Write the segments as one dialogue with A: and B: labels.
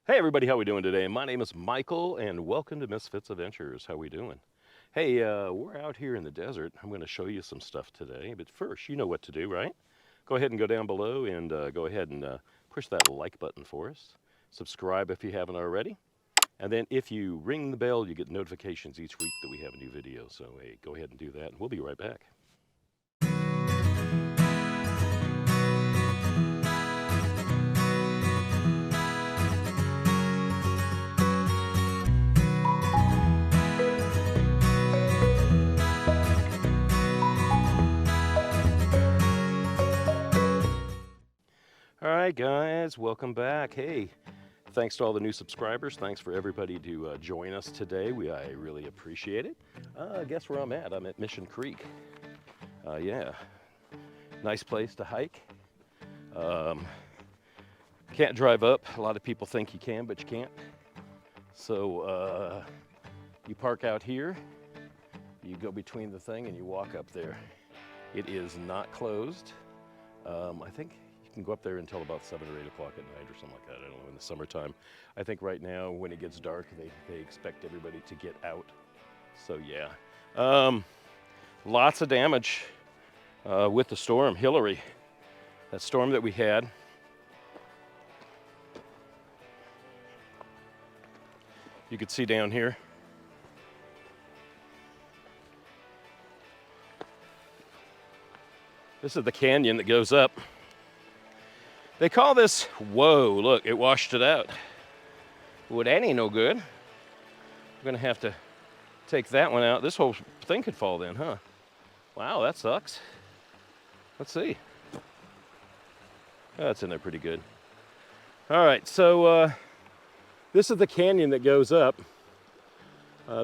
A: Hey everybody, how we doing today? My name is Michael and welcome to MS FITZ'S Adventures. How we doing? Hey, we're out here in the desert. I'm going to show you some stuff today, but first, you know what to do, right? Go ahead and go down below and go ahead and push that like button for us. Subscribe if you haven't already. And then if you ring the bell, you get notifications each week that we have a new video. So hey, go ahead and do that and we'll be right back. All right, guys, welcome back. Hey, thanks to all the new subscribers. Thanks for everybody to join us today. I really appreciate it. Guess where I'm at? I'm at Mission Creek. Yeah, nice place to hike. Can't drive up. A lot of people think you can, but you can't. So you park out here, you go between the thing, and you walk up there. It is not closed. I think you can go up there until about 7 or 8 o'clock at night or something like that. I don't know, in the summertime. I think right now when it gets dark, they expect everybody to get out. So yeah, lots of damage with the storm, Hillary. That storm that we had. You could see down here. This is the canyon that goes up. They call this, whoa, look, it washed it out. Well, that ain't no good. We're gonna have to take that one out. This whole thing could fall then, huh? Wow, that sucks. Let's see. Oh, that's in there pretty good. All right, so this is the canyon that goes up.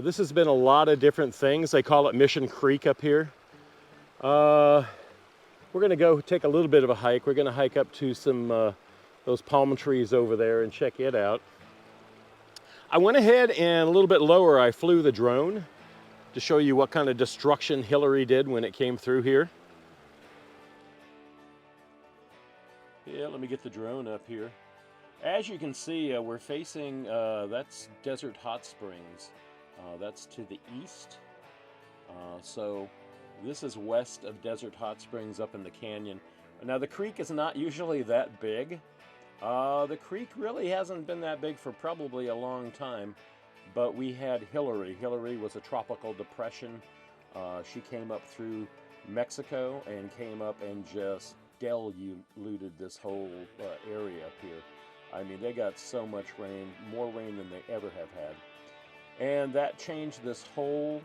A: This has been a lot of different things. They call it Mission Creek up here. We're gonna go take a little bit of a hike. We're gonna hike up to some those palm trees over there and check it out. I went ahead and a little bit lower, I flew the drone to show you what kind of destruction Hillary did when it came through here. Yeah, let me get the drone up here. As you can see, we're facing, that's Desert Hot Springs. That's to the east. So this is west of Desert Hot Springs up in the canyon. Now the creek is not usually that big. The creek really hasn't been that big for probably a long time, but we had Hillary. Hillary was a tropical depression. She came up through Mexico and came up and just deluded this whole area up here. I mean, they got so much rain, more rain than they ever have had. And that changed this whole,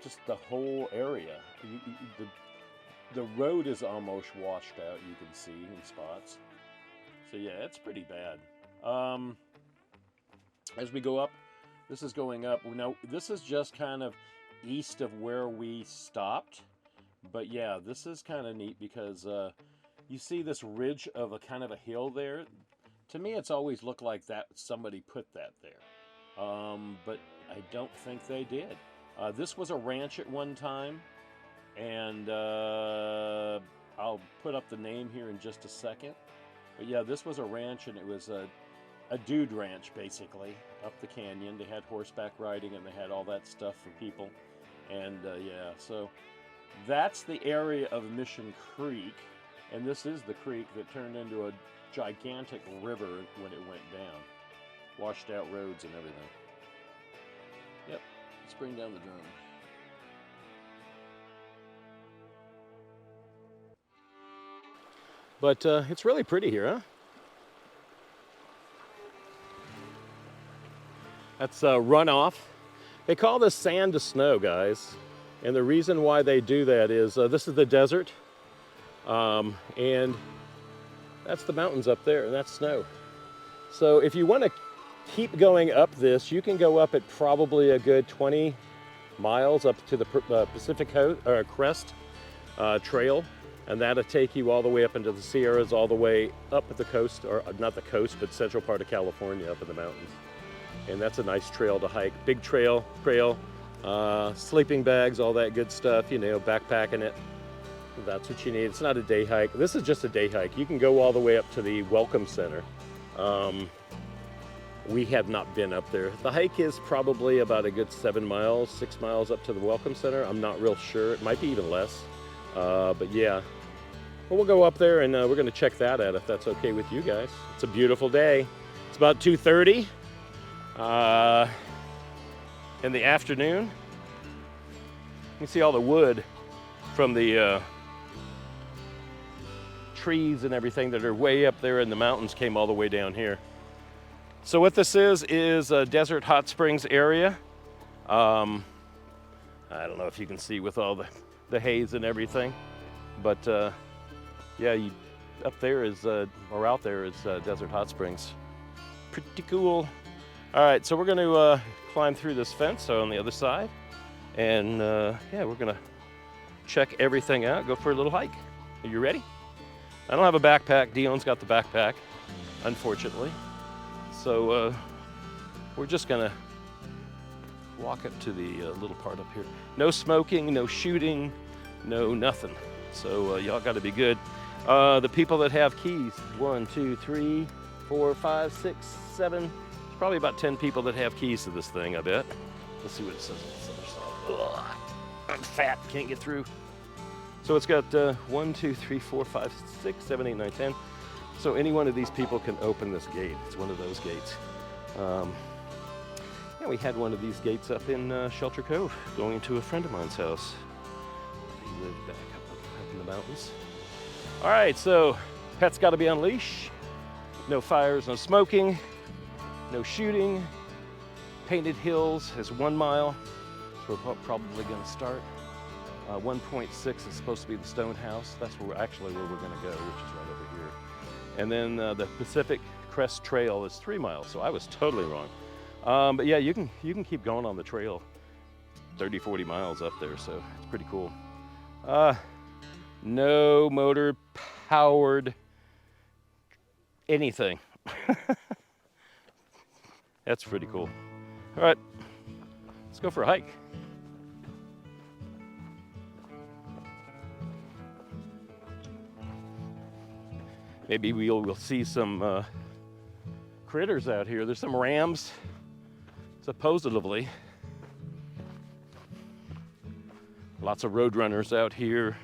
A: just the whole area. The road is almost washed out, you can see in spots. So yeah, it's pretty bad. As we go up, this is going up. Now, this is just kind of east of where we stopped. But yeah, this is kind of neat because you see this ridge of a kind of a hill there. To me, it's always looked like that somebody put that there. But I don't think they did. This was a ranch at one time, and I'll put up the name here in just a second. But yeah, this was a ranch, and it was a dude ranch, basically, up the canyon. They had horseback riding, and they had all that stuff for people. And yeah, so that's the area of Mission Creek, and this is the creek that turned into a gigantic river when it went down. Washed out roads and everything. Yep. Let's bring down the drone. But it's really pretty here, huh? That's runoff. They call this sand to snow, guys. And the reason why they do that is this is the desert. And that's the mountains up there, and that's snow. So if you want to keep going up this, you can go up at probably a good 20 miles up to the Pacific Crest Trail, and that'll take you all the way up into the Sierras, all the way up at the coast, or not the coast, but central part of California up in the mountains. And that's a nice trail to hike. Big trail, sleeping bags, all that good stuff, you know, backpacking it. That's what you need. It's not a day hike. This is just a day hike. You can go all the way up to the Welcome Center. We have not been up there. The hike is probably about a good 7 miles, 6 miles up to the Welcome Center. I'm not real sure. It might be even less. But yeah, well, we'll go up there and we're going to check that out if that's okay with you guys. It's a beautiful day. It's about 2:30 in the afternoon. You can see all the wood from the trees and everything that are way up there in the mountains came all the way down here. So what this is a desert hot springs area. I don't know if you can see with all the haze and everything, but yeah, up there is, or out there is desert hot springs. Pretty cool. All right, so we're going to climb through this fence on the other side, and yeah, we're going to check everything out, go for a little hike. Are you ready? I don't have a backpack. Dion's got the backpack, unfortunately. So we're just gonna walk up to the little part up here. No smoking, no shooting, no nothing. So y'all gotta be good. The people that have keys, 1, 2, 3, 4, 5, 6, 7. There's probably about 10 people that have keys to this thing, I bet. Let's see what it says on this other side. Ugh, I'm fat, can't get through. So it's got 1, 2, 3, 4, 5, 6, 7, 8, 9, 10. So any one of these people can open this gate. It's one of those gates. Yeah, we had one of these gates up in Shelter Cove, going to a friend of mine's house. He lived back up in the mountains. All right, so pet's got to be on leash. No fires, no smoking, no shooting. Painted Hills is 1 mile. So we're probably going to start. 1.6 is supposed to be the Stone House. That's where we're going to go, which is right over here. And then the Pacific Crest Trail is 3 miles, so I was totally wrong. But yeah, you can keep going on the trail, 30, 40 miles up there, so it's pretty cool. No motor powered anything. That's pretty cool. All right, let's go for a hike. Maybe we'll see some critters out here. There's some rams, supposedly. Lots of road runners out here.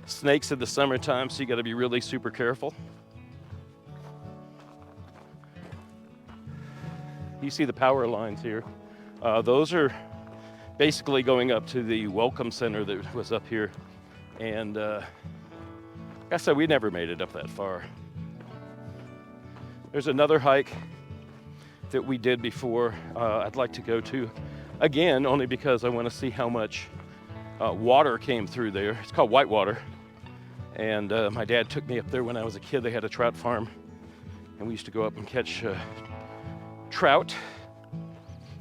A: Snakes in the summertime, so you gotta be really super careful. You see the power lines here. Those are basically going up to the Welcome Center that was up here. And like I said, we never made it up that far. There's another hike that we did before I'd like to go to again, only because I want to see how much water came through there. It's called Whitewater. And my dad took me up there when I was a kid. They had a trout farm, and we used to go up and catch trout,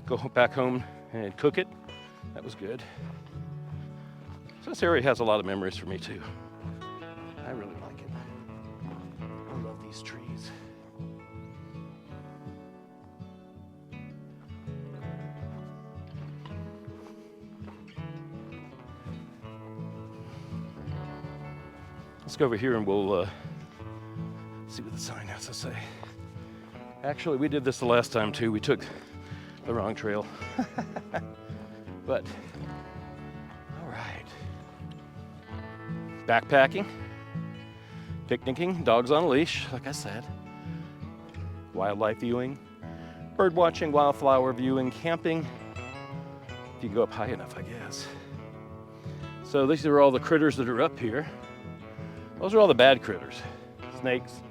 A: go back home and cook it. That was good. So this area has a lot of memories for me too. I really like it. I love these trees. Let's go over here and we'll see what the sign has to say. Actually, we did this the last time too. We took the wrong trail. But, all right. Backpacking, picnicking, dogs on a leash, like I said. Wildlife viewing, bird watching, wildflower viewing, camping. If you go up high enough, I guess. So these are all the critters that are up here. Those are all the bad critters. Snakes,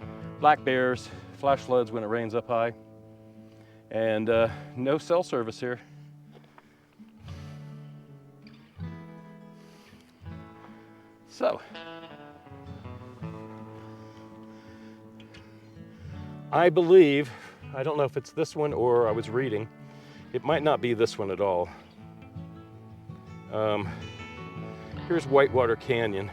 A: black bears, flash floods when it rains up high. And no cell service here. So, I believe, I don't know if it's this one or I was reading, it might not be this one at all. Here's Whitewater Canyon,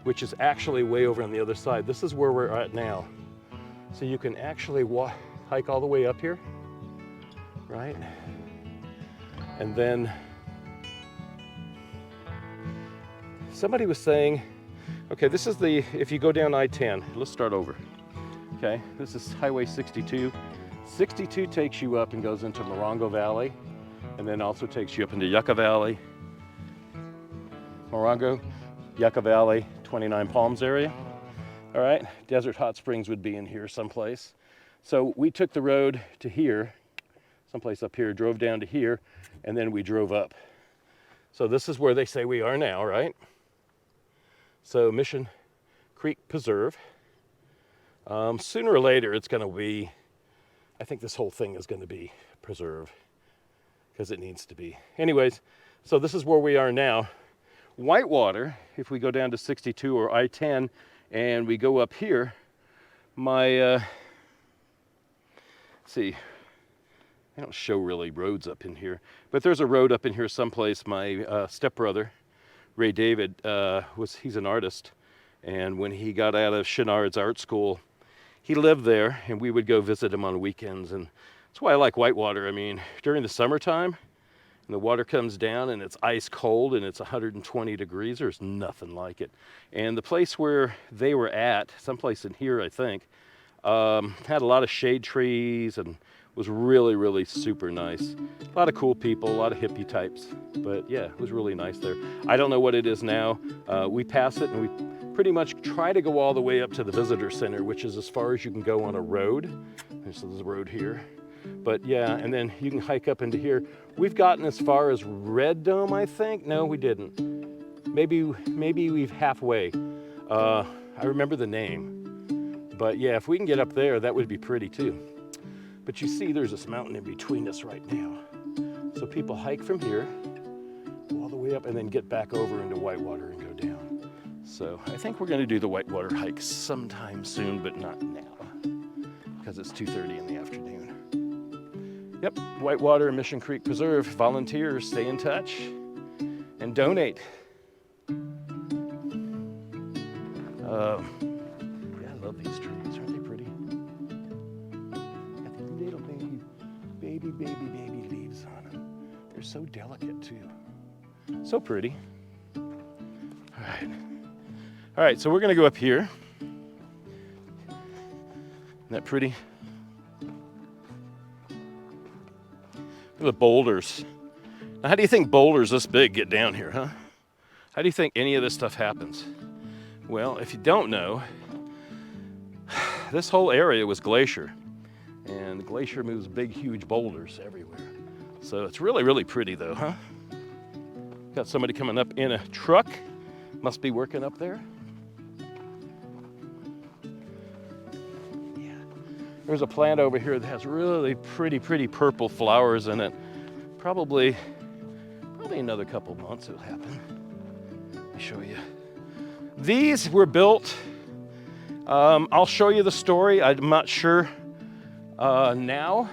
A: which is actually way over on the other side. This is where we're at now. So you can actually hike all the way up here, right? And then somebody was saying, okay, this is if you go down I-10, let's start over. Okay, this is Highway 62. 62 takes you up and goes into Morongo Valley, and then also takes you up into Yucca Valley. Morongo, Yucca Valley, 29 Palms area. All right, Desert Hot Springs would be in here someplace. So we took the road to here, someplace up here, drove down to here, and then we drove up. So this is where they say we are now, right? So Mission Creek Preserve. Sooner or later it's gonna be, I think this whole thing is gonna be preserve because it needs to be. Anyways, so this is where we are now. Whitewater, if we go down to 62 or I-10 and we go up here, my, see, I don't show really roads up in here, but there's a road up in here someplace. My stepbrother, Ray David, he's an artist, and when he got out of Chenard's art school, he lived there, and we would go visit him on weekends, and that's why I like Whitewater. I mean, during the summertime, and the water comes down and it's ice cold and it's 120 degrees, there's nothing like it. And the place where they were at, someplace in here I think, had a lot of shade trees and was really, really super nice. A lot of cool people, a lot of hippie types, but yeah, it was really nice there. I don't know what it is now. We pass it and we pretty much try to go all the way up to the visitor center, which is as far as you can go on a road. So there's a road here. But yeah, and then you can hike up into here. We've gotten as far as Red Dome, I think. No, we didn't. Maybe we've halfway. I remember the name. But yeah, if we can get up there, that would be pretty too. But you see there's this mountain in between us right now. So people hike from here, go all the way up, and then get back over into Whitewater and go down. So I think we're gonna do the Whitewater hike sometime soon, but not now, because it's 2:30 in the afternoon. Yep, Whitewater and Mission Creek Preserve. Volunteers, stay in touch and donate. Yeah, I love these trees. Aren't they pretty? Got these little baby leaves on them. They're so delicate too. So pretty. All right, so we're gonna go up here. Isn't that pretty? Look at the boulders. Now, how do you think boulders this big get down here, huh? How do you think any of this stuff happens? Well, if you don't know, this whole area was glacier, and the glacier moves big, huge boulders everywhere. So it's really, really pretty though, huh? Got somebody coming up in a truck. Must be working up there. There's a plant over here that has really pretty purple flowers in it. Probably another couple months it'll happen. Let me show you. These were built, I'll show you the story. I'm not sure now.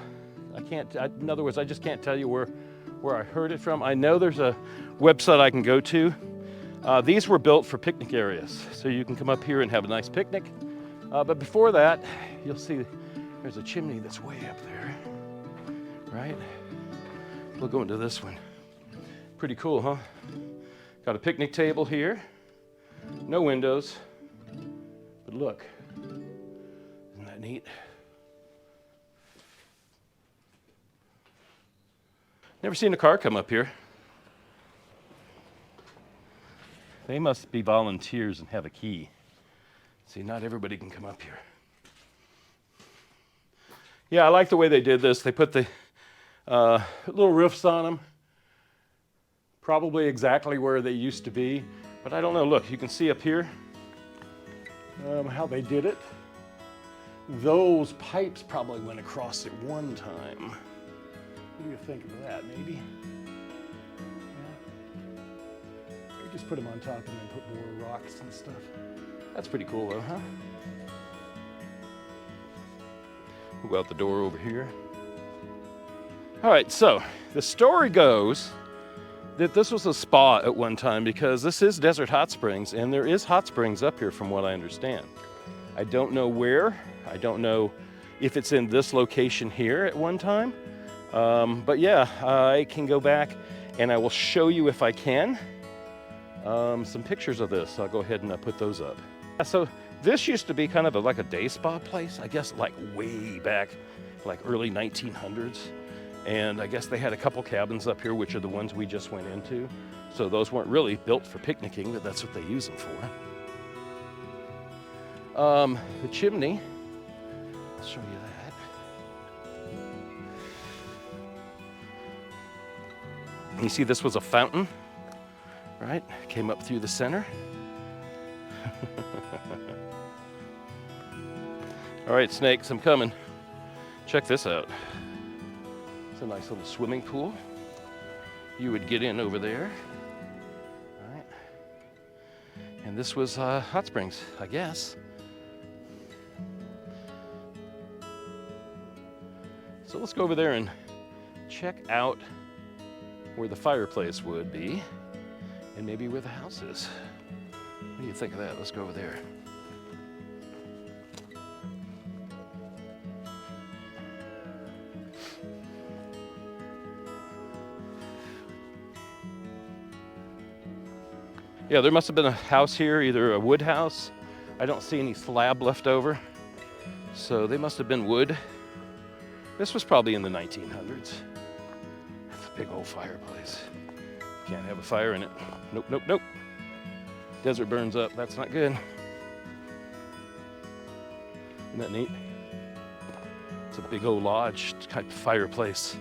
A: In other words, I just can't tell you where I heard it from. I know there's a website I can go to. These were built for picnic areas. So you can come up here and have a nice picnic. But before that, you'll see there's a chimney that's way up there, right? We'll go into this one. Pretty cool, huh? Got a picnic table here. No windows, but look, isn't that neat? Never seen a car come up here. They must be volunteers and have a key. See, not everybody can come up here. Yeah, I like the way they did this. They put the little roofs on them, probably exactly where they used to be, but I don't know. Look, you can see up here how they did it. Those pipes probably went across at one time. What do you think of that, maybe? Yeah. You just put them on top and then put more rocks and stuff. That's pretty cool though, huh? We'll go out the door over here. All right, so the story goes that this was a spa at one time because this is Desert Hot Springs, and there is hot springs up here from what I understand. I don't know where. I don't know if it's in this location here at one time. But yeah, I can go back and I will show you if I can some pictures of this. I'll go ahead and put those up. So
B: This used to be kind of like a day spa place, I guess, like way back, like early 1900s. And I guess they had a couple cabins up here, which are the ones we just went into. So those weren't really built for picnicking, but that's what they use them for. The chimney, I'll show you that. You see this was a fountain, right? Came up through the center. All right, snakes, I'm coming. Check this out. It's a nice little swimming pool. You would get in over there. All right. And this was hot springs, I guess. So let's go over there and check out where the fireplace would be and maybe where the house is. What do you think of that? Let's go over there. Yeah, there must have been a house here, either a wood house. I don't see any slab left over. So they must have been wood. This was probably in the 1900s. That's a big old fireplace. Can't have a fire in it. Nope, nope, nope. Desert burns up, that's not good. Isn't that neat? It's a big old lodge type of fireplace.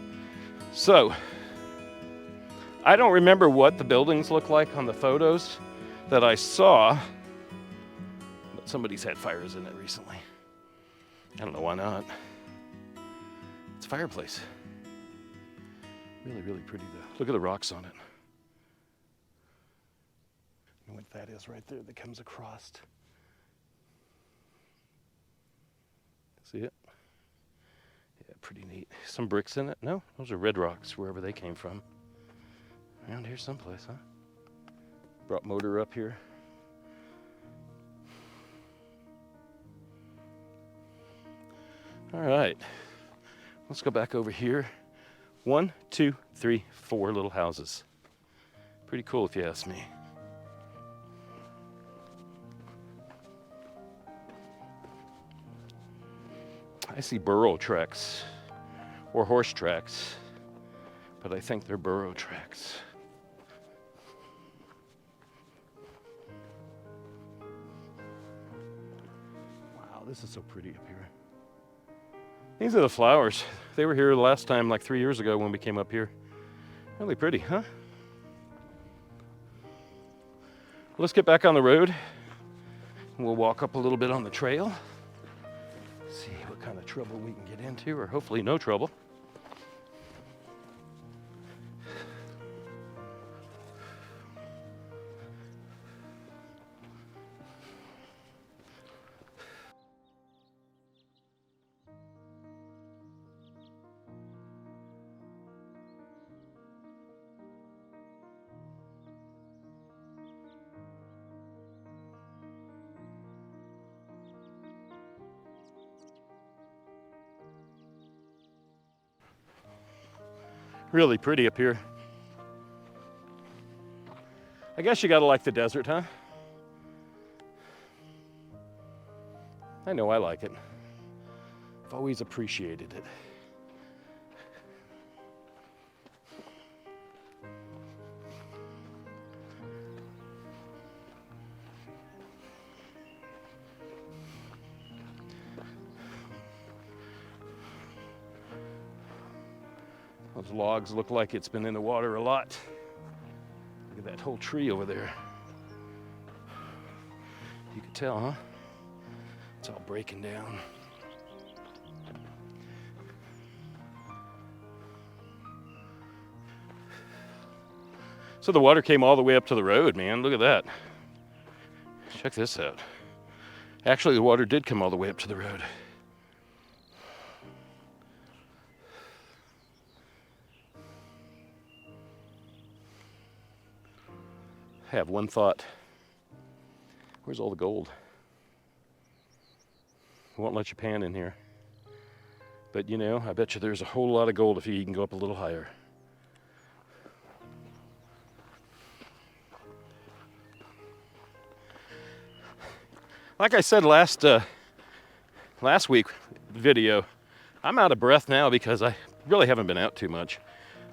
B: So, I don't remember what the buildings look like on the photos that I saw, but somebody's had fires in it recently. I don't know why not. It's a fireplace. Really, really pretty though. Look at the rocks on it. And what that is right there that comes across. See it? Yeah, pretty neat. Some bricks in it? No, those are red rocks, wherever they came from. Around here someplace, huh? Brought motor up here. All right, let's go back over here. 1, 2, 3, 4 little houses. Pretty cool if you ask me. I see burro tracks or horse tracks, but I think they're burro tracks. Wow, this is so pretty up here. These are the flowers. They were here the last time, like 3 years ago when we came up here. Really pretty, huh? Let's get back on the road. We'll walk up a little bit on the trail. See what kind of trouble we can get into, or hopefully no trouble. Really pretty up here. I guess you gotta like the desert, huh? I know I like it. I've always appreciated it. Those logs look like it's been in the water a lot. Look at that whole tree over there. You can tell, huh? It's all breaking down. So the water came all the way up to the road, man. Look at that. Check this out. Actually, the water did come all the way up to the road. I have one thought. Where's all the gold? I won't let you pan in here. But you know, I bet you there's a whole lot of gold if you can go up a little higher. Like I said last week video, I'm out of breath now because I really haven't been out too much.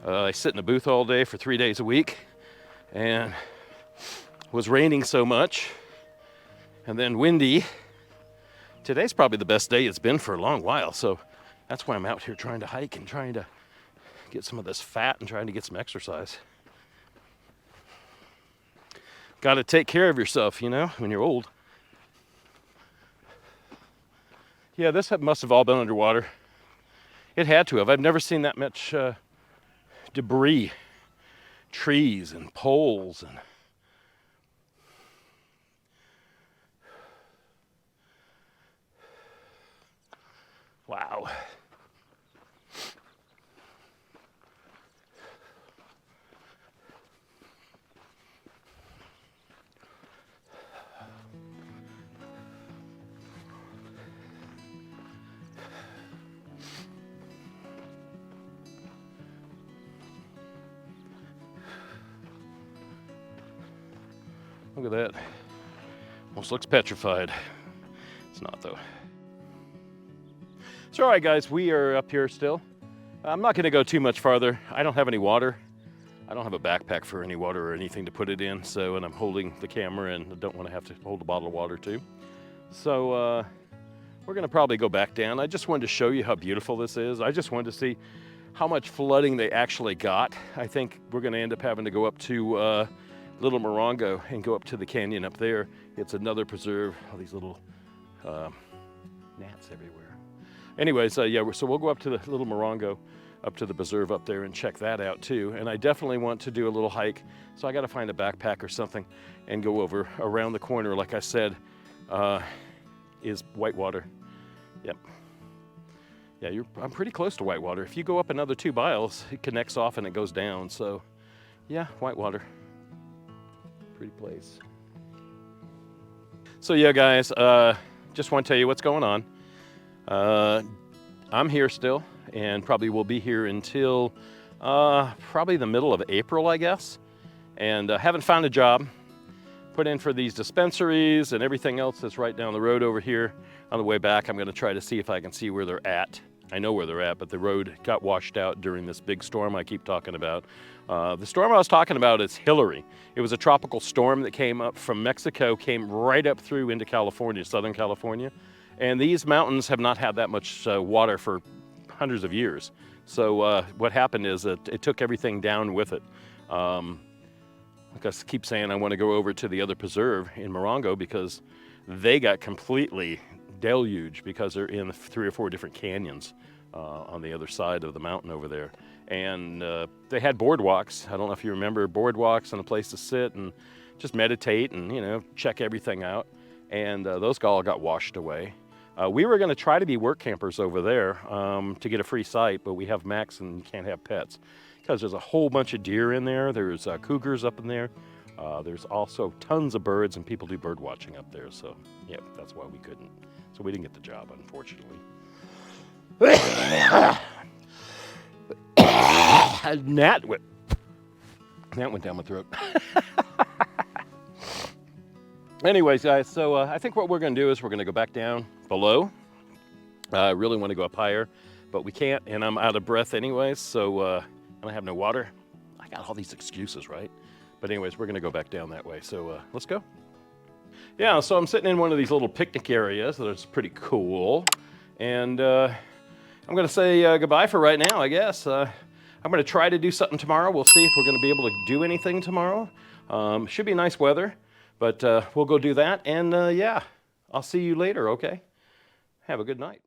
B: I sit in a booth all day for 3 days a week, and it was raining so much and then windy. Today's probably the best day it's been for a long while, so that's why I'm out here trying to hike and trying to get some of this fat and trying to get some exercise. Got to take care of yourself, you know, when you're old. Yeah, this must have all been underwater. It had to have. I've never seen that much debris, trees and poles and wow. Look at that. Almost looks petrified. It's not though. So all right guys, we are up here still. I'm not gonna go too much farther. I don't have any water. I don't have a backpack for any water or anything to put it in, so, and I'm holding the camera and I don't want to have to hold a bottle of water too. So we're gonna probably go back down. I just wanted to show you how beautiful this is. I just wanted to see how much flooding they actually got. I think we're gonna end up having to go up to Little Morongo and go up to the canyon up there. It's another preserve. All these little gnats everywhere. Anyways, yeah, so we'll go up to the Little Morongo, up to the preserve up there and check that out too. And I definitely want to do a little hike, so I got to find a backpack or something and go over around the corner. Like I said, is Whitewater. Yep. Yeah, I'm pretty close to Whitewater. If you go up another 2 miles, it connects off and it goes down. So, yeah, Whitewater. Pretty place. So yeah, guys, just want to tell you what's going on. I'm here still, and probably will be here until probably the middle of April, I guess. And haven't found a job. Put in for these dispensaries and everything else that's right down the road over here. On the way back, I'm going to try to see if I can see where they're at. I know where they're at, but the road got washed out during this big storm I keep talking about. The storm I was talking about is Hillary. It was a tropical storm that came up from Mexico, came right up through into California, Southern California. And these mountains have not had that much water for hundreds of years. So what happened is that it took everything down with it. Like I keep saying, I want to go over to the other preserve in Morongo because they got completely deluged because they're in 3 or 4 different canyons on the other side of the mountain over there. And they had boardwalks. I don't know if you remember boardwalks and a place to sit and just meditate and, you know, check everything out. And those all got washed away. We were going to try to be work campers over there to get a free site, but we have Max and you can't have pets because there's a whole bunch of deer in there. There's cougars up in there. There's also tons of birds, and people do bird watching up there. So, yeah, that's why we couldn't. So we didn't get the job, unfortunately. Gnat went down my throat. Anyways, guys, so I think what we're going to do is we're going to go back down below. I really want to go up higher, but we can't, and I'm out of breath anyways, so I have no water. I got all these excuses, right? But anyways, we're going to go back down that way, so let's go. Yeah, so I'm sitting in one of these little picnic areas that's pretty cool, and I'm going to say goodbye for right now, I guess. I'm going to try to do something tomorrow. We'll see if we're going to be able to do anything tomorrow. Should be nice weather. But we'll go do that, and yeah, I'll see you later, okay? Have a good night.